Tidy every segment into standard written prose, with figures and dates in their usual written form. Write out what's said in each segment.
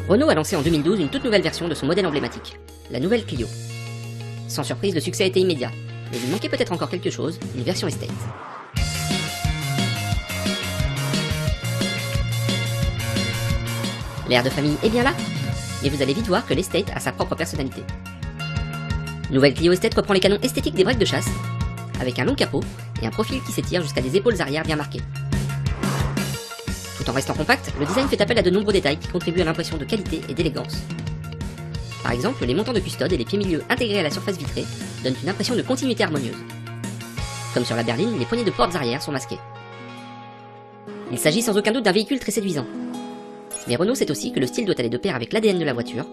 Renault a lancé en 2012 une toute nouvelle version de son modèle emblématique, la nouvelle Clio. Sans surprise, le succès a été immédiat, mais il manquait peut-être encore quelque chose, une version estate. L'air de famille est bien là, mais vous allez vite voir que l'estate a sa propre personnalité. Nouvelle Clio Estate reprend les canons esthétiques des breaks de chasse, avec un long capot et un profil qui s'étire jusqu'à des épaules arrière bien marquées. Tout en restant compact, le design fait appel à de nombreux détails qui contribuent à l'impression de qualité et d'élégance. Par exemple, les montants de custode et les pieds-milieux intégrés à la surface vitrée donnent une impression de continuité harmonieuse. Comme sur la berline, les poignées de portes arrière sont masquées. Il s'agit sans aucun doute d'un véhicule très séduisant. Mais Renault sait aussi que le style doit aller de pair avec l'ADN de la voiture.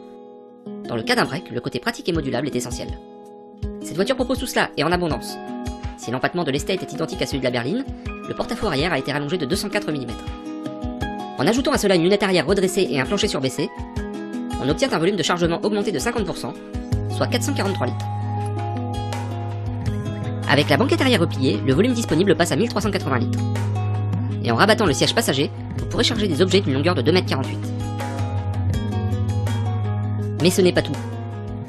Dans le cas d'un break, le côté pratique et modulable est essentiel. Cette voiture propose tout cela, et en abondance. Si l'empattement de l'estate est identique à celui de la berline, le porte-à-faux arrière a été rallongé de 204 mm. En ajoutant à cela une lunette arrière redressée et un plancher surbaissé, on obtient un volume de chargement augmenté de 50%, soit 443 litres. Avec la banquette arrière repliée, le volume disponible passe à 1380 litres. Et en rabattant le siège passager, vous pourrez charger des objets d'une longueur de 2,48 m. Mais ce n'est pas tout,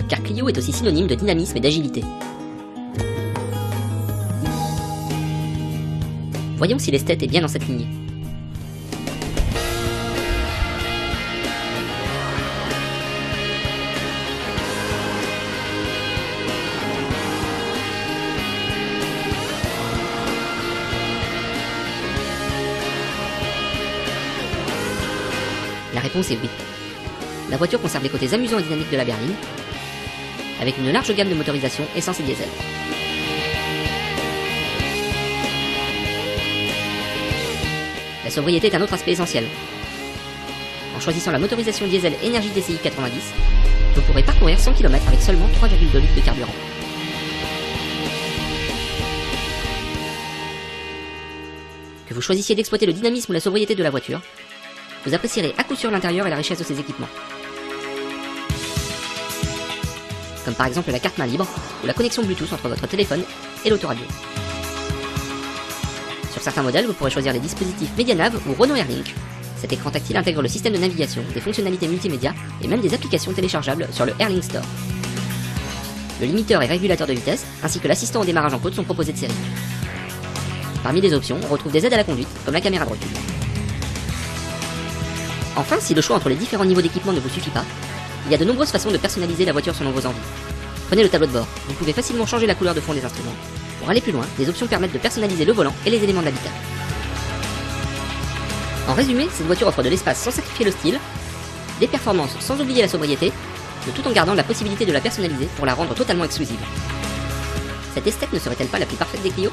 car Clio est aussi synonyme de dynamisme et d'agilité. Voyons si l'estate est bien dans cette lignée. La réponse est oui. La voiture conserve les côtés amusants et dynamiques de la berline, avec une large gamme de motorisation essence et diesel. La sobriété est un autre aspect essentiel. En choisissant la motorisation diesel Énergie DCi 90, vous pourrez parcourir 100 km avec seulement 3,2 litres de carburant. Que vous choisissiez d'exploiter le dynamisme ou la sobriété de la voiture, vous apprécierez à coup sûr l'intérieur et la richesse de ses équipements. Comme par exemple la carte main libre ou la connexion Bluetooth entre votre téléphone et l'autoradio. Sur certains modèles, vous pourrez choisir les dispositifs Medianav ou Renault AirLink. Cet écran tactile intègre le système de navigation, des fonctionnalités multimédia et même des applications téléchargeables sur le AirLink Store. Le limiteur et régulateur de vitesse, ainsi que l'assistant au démarrage en côte sont proposés de série. Parmi les options, on retrouve des aides à la conduite, comme la caméra de recul. Enfin, si le choix entre les différents niveaux d'équipement ne vous suffit pas, il y a de nombreuses façons de personnaliser la voiture selon vos envies. Prenez le tableau de bord, vous pouvez facilement changer la couleur de fond des instruments. Pour aller plus loin, des options permettent de personnaliser le volant et les éléments de l'habitat. En résumé, cette voiture offre de l'espace sans sacrifier le style, des performances sans oublier la sobriété, le tout en gardant la possibilité de la personnaliser pour la rendre totalement exclusive. Cette esthète ne serait-elle pas la plus parfaite des Clio ?